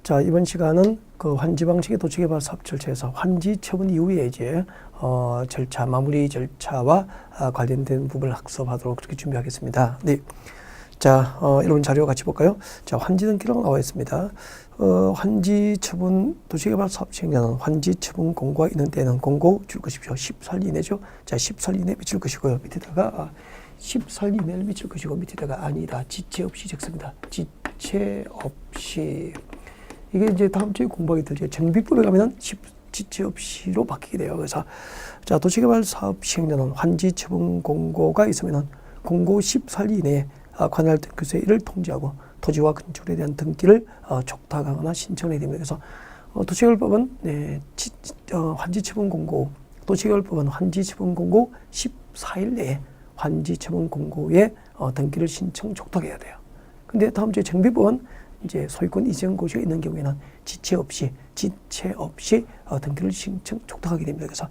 자, 이번 시간은 그 환지 방식의 도시개발 사업 절차에서 환지 처분 이후에 이제 절차, 마무리 절차와 관련된 부분을 학습하도록 그렇게 준비하겠습니다. 네. 자, 이런 자료 같이 볼까요? 자, 환지 등기라고 나와 있습니다. 환지 처분 도시개발 사업 시행자는 환지 처분 공고가 있는 때는 공고 줄 것이죠. 10살 이내죠. 자, 10살 이내 미칠 것이고요. 밑에다가 10살 이내를 미칠 것이고 밑에다가 아니다. 지체 없이 적습니다. 지체 없이. 이게 이제 다음 주에 공부하게 되죠. 정비법에 가면은 지체 없이로 바뀌게 돼요. 그래서 자, 도시개발 사업 시행자는 환지 처분 공고가 있으면은 공고 10살 이내에 관할 등기소에 이를 통지하고 토지와 건축물에 대한 등기를 촉탁하거나 신청해야 됩니다. 그래서 도시개발법은 환지 처분 공고, 도시개발법은 환지 처분 공고 14일 내에 환지 처분 공고에 등기를 신청 촉탁해야 돼요. 근데 다음 주에 정비법은 이제 소유권 이전 고지가 있는 경우에는 지체 없이 등기를 신청 촉탁하게 됩니다. 그래서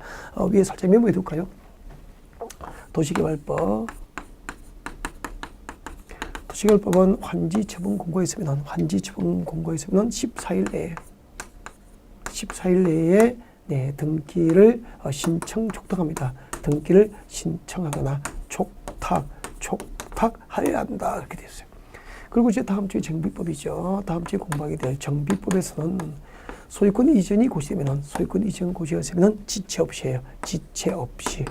위에 살짝 메모해 둘까요? 도시개발법은 환지 처분 공고가 있으면 14일 내에 등기를 신청 촉탁합니다. 등기를 신청하거나 촉탁하여야 한다. 이렇게 되어 있어요. 그리고 이제 다음 주에 정비법이죠. 다음 주에 공부하게 될 정비법에서는 소유권 이전이 고시되면 소유권 이전 고시가 있으면 지체 없이예요. 지체 없이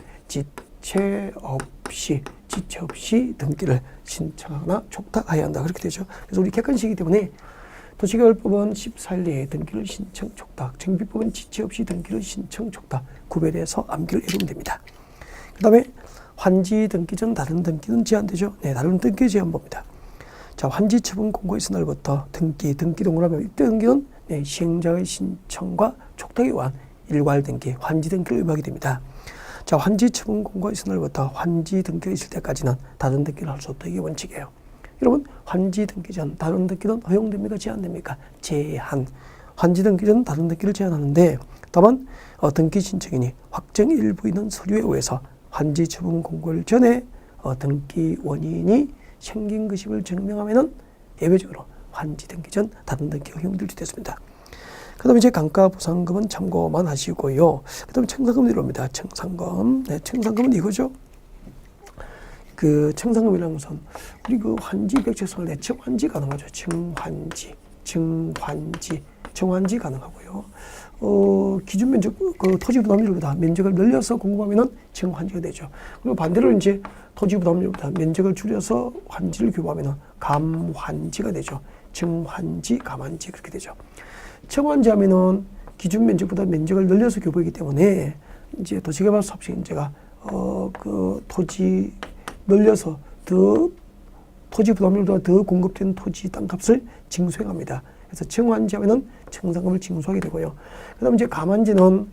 등기를 신청하거나 촉탁해야 한다. 그렇게 되죠. 그래서 우리 객관식이기 때문에 도시개발법은 14일 내에 등기를 신청 촉탁, 정비법은 지체 없이 등기를 신청 촉탁 구별해서 암기를 해보면 됩니다. 그 다음에 환지 등기 전 다른 등기는 제한되죠. 네, 다른 등기 제한법입니다. 자, 환지 처분 공고 있은 날부터 등기 동그라미 이때 등기는 시행자의 신청과 촉탁에 의한 일괄 등기, 환지 등기를 의무하게 됩니다. 자, 환지 처분 공고가 있은 날부터 환지 등기가 있을 때까지는 다른 등기를 할 수 없다. 이게 원칙이에요. 여러분, 환지 등기 전 다른 등기는 허용됩니까? 제한됩니까? 제한. 환지 등기 전 다른 등기를 제한하는데 다만 등기 신청인이 확정 일부 있는 서류에 의해서 환지 처분 공고를 전에 등기 원인이 생긴 것임을 증명하면은 예외적으로 환지 등기 전 다른 등기가 허용될 수 있습니다. 그 다음에 이제 감가보상금은 참고만 하시고요. 그 다음에 청산금 내려옵니다. 청산금. 네, 청산금은 이거죠. 그 청산금이라는 것은 우리 그 환지 백제성을 내 청환지 가능하죠. 청환지 가능하고요. 기준 면적, 그 토지 부담률보다 면적을 늘려서 공급하면은 청환지가 되죠. 그리고 반대로 이제 토지 부담률보다 면적을 줄여서 환지를 교부하면은 감환지가 되죠. 청환지, 감환지 그렇게 되죠. 청환지 하면은 기준 면적보다 면적을 늘려서 교부하기 때문에 이제 도시개발 사업 시행자가 그 토지 늘려서 토지 부담률보다 더 공급된 토지 땅값을 징수해갑니다. 그래서 청환지 하면은 청산금을 징수하게 되고요. 그 다음에 이제 감환지는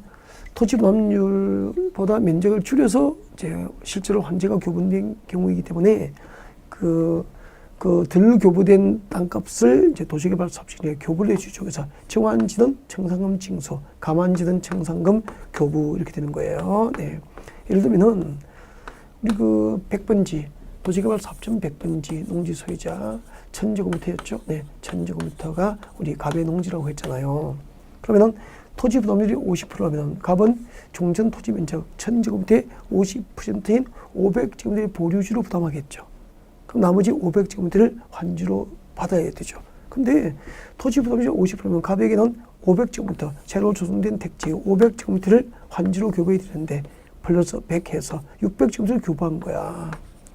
토지 부담률보다 면적을 줄여서 이제 실제로 환지가 교부된 경우이기 때문에 덜 교부된 땅값을 이제 도시개발 사업시행자가 교부를 해주죠. 그래서 청환지는 청산금 징수, 감환지는 청산금 교부 이렇게 되는 거예요. 네. 예를 들면은 우리 그 100번지 도시개발 사업전 100번지 농지 소유자 1000제곱미터였죠. 네, 1000제곱미터가 우리 갑의 농지라고 했잖아요. 그러면은 토지 부담률이 50%라면 갑은 종전 토지 면적 1000제곱미터의 50%인 500제곱미터의 보류지로 부담하겠죠. 그럼 나머지 500제곱미터를 환지로 받아야 되죠. 근데 토지 부담률이 50%면 갑에게는 500제곱미터 새로 조성된 택지 500제곱미터를 환지로 교부해야 되는데 플러스 100 해서 600제곱미터를 교부한 거야.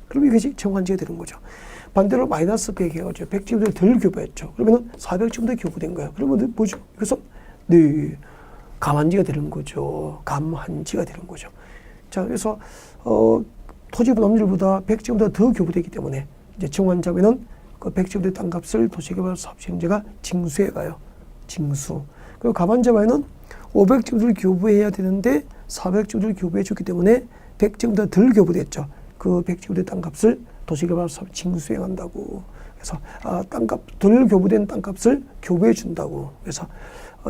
그럼 이것이 청환지가 되는 거죠. 반대로 마이너스 100 해가지고 100제곱미터를 덜 교부했죠. 그러면은 400제곱미터 교부된 거야. 그러면 뭐죠? 이것은 감환지가 되는 거죠. 감환지가 되는 거죠. 자, 그래서 토지 부담률보다 100제곱미터 더 교부되기 때문에 이제 청환자면은 그 100제곱미터 땅값을 도시개발 사업 시행자가 징수해 가요. 징수. 그리고 감환자면은 500제곱미터를 교부해야 되는데 400제곱미터를 교부해 줬기 때문에 100제곱미터 덜 교부됐죠. 그 100제곱미터 땅값을 도시개발 사업 징수행한다고. 그래서 땅값 덜 교부된 땅값을 교부해 준다고. 그래서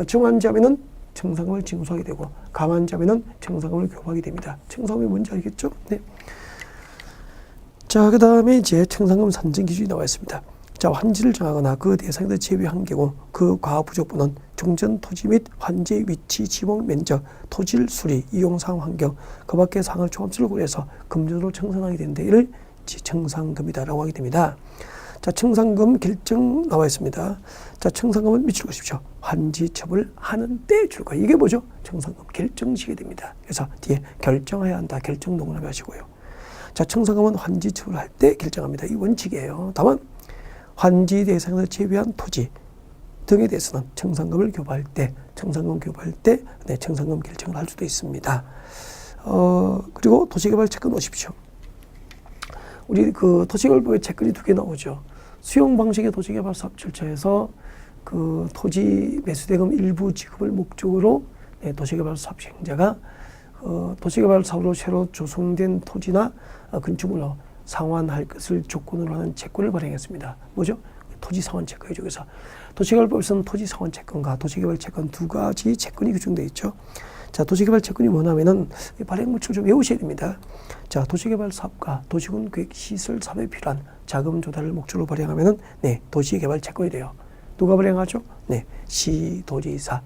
청환자면은 청산금을 징수하게 되고 감환자면은 청산금을 교부하게 됩니다. 청산금이 뭔지 알겠죠? 네. 자, 그 다음에 이제 청산금 산정 기준이 나와 있습니다. 자, 환지를 정하거나 그 대상에서 제외한 경우 그 과부족부는 종전 토지 및 환지 위치, 지목, 면적, 토지를 수리, 이용상 환경, 그 밖의 상을 종합적으로 고려해서 금전으로 청산하게 되는데 이를 청산금이다라고 하게 됩니다. 자, 청산금 결정 나와 있습니다. 자, 청산금은 미칠 것이죠. 환지 처분을 하는 때 줄 거예요. 이게 뭐죠? 청산금 결정식이 됩니다. 그래서 뒤에 결정해야 한다. 결정 동그라미 하시고요. 자, 청산금은 환지 처분을 할 때 결정합니다. 이 원칙이에요. 다만 환지 대상에서 제외한 토지 등에 대해서는 청산금을 교부할 때, 청산금 교부할 때 청산금 결정을 할 수도 있습니다. 그리고 도시개발 채권 오십시오. 우리 그 도시개발법에 채권이 두 개 나오죠. 수용 방식의 도시개발 사업 절차에서 그 토지 매수대금 일부 지급을 목적으로 도시개발 사업 시행자가 도시개발 사업으로 새로 조성된 토지나 건축물로 상환할 것을 조건으로 하는 채권을 발행했습니다. 뭐죠? 토지 상환 채권이죠. 그래서 도시개발법에서는 토지 상환 채권과 도시개발 채권 두 가지 채권이 규정되어 있죠. 자, 도시개발 채권이 뭐냐면은 발행 물질 좀 외우셔야 됩니다. 자, 도시개발 사업과 도시군 계획 시설 사업에 필요한 자금 조달을 목적으로 발행하면은 도시개발 채권이 돼요. 누가 발행하죠? 시도지사가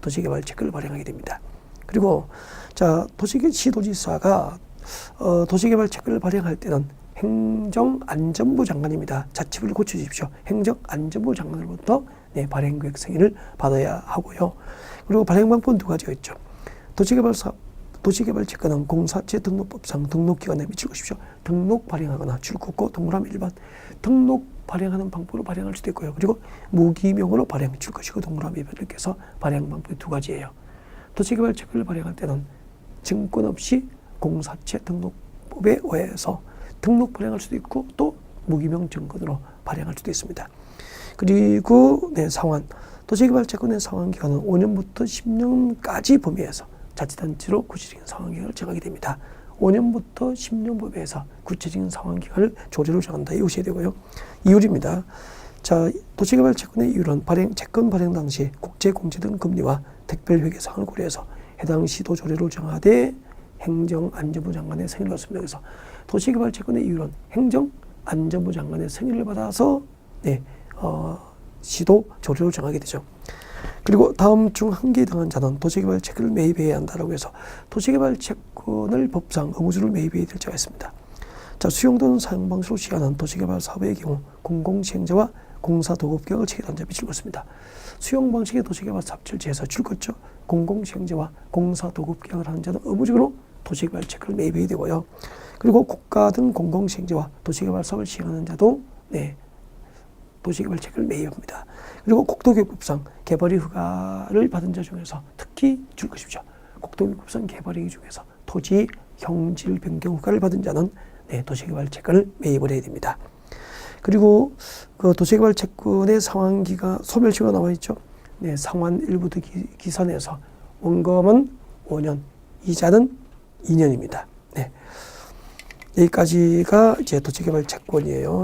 도시개발 채권을 발행하게 됩니다. 그리고 자, 시도지사가 도시개발 채권을 발행할 때는 행정안전부 장관입니다. 자치부를 고쳐주십시오. 행정안전부 장관으로부터 발행계획 승인을 받아야 하고요. 그리고 발행 방법은 두 가지가 있죠. 도시개발 채권은 공사체 등록법상 등록기관에 미칠 것이죠. 등록 발행하거나 줄긋고 동그라미 1번 등록 발행하는 방법으로 발행할 수도 있고요. 그리고 무기명으로 발행 줄것이고 동그라미 2번 이렇게 해서 발행 방법이 두 가지예요. 도시개발 채권을 발행할 때는 증권 없이 공사체 등록법에 의해서 등록 발행할 수도 있고 또 무기명 증권으로 발행할 수도 있습니다. 그리고 상환. 도시개발 채권의 상환 기간은 5년부터 10년까지 범위에서 자치단체로 구체적인 상환 기간을 정하게 됩니다. 5년부터 10년 범위에서 구체적인 상환 기간을 조례로 정한다. 이우셔야 되고요. 이율입니다. 자, 도시개발 채권의 이율은 채권 발행 당시 국제공제 등 금리와 특별회계 사항을 고려해서 해당 시도 조례로 정하되 행정안전부 장관의 승인을 받습니다. 그래서 도시개발 채권의 이율은 행정안전부 장관의 승인을 받아서 시도 조례로 정하게 되죠. 그리고 다음 중 한 개에 해당한 자는 도시개발 채권을 매입해야 한다라고 해서 도시개발 채권을 법상 의무주를 매입해야 될 자가 있습니다. 자, 수용 또는 사용 방식으로 시행하는 도시개발 사업의 경우 공공시행자와 공사도급계약을 체결한 자 미칠 것입니다. 수용 방식의 도시개발 사업 절차에서 줄 것죠. 공공시행자와 공사도급계약을 하는 자는 의무적으로 도시개발 채권을 매입해야 되고요. 그리고 국가 등 공공시행자와 도시개발 사업을 시행하는 자도 도시개발 채권을 매입합니다. 그리고 국토교육법상 개발이 허가를 받은 자 중에서 특히 줄 것이죠. 국토교육법상 개발이 중에서 토지 형질 변경 허가를 받은 자는 도시개발 채권을 매입을 해야 됩니다. 그리고 그 도시개발 채권의 상환기가 소멸시효가 나와 있죠. 상환 일부터 기산해서 원금은 5년, 이자는 2년입니다. 여기까지가 이제 도시개발 채권이에요.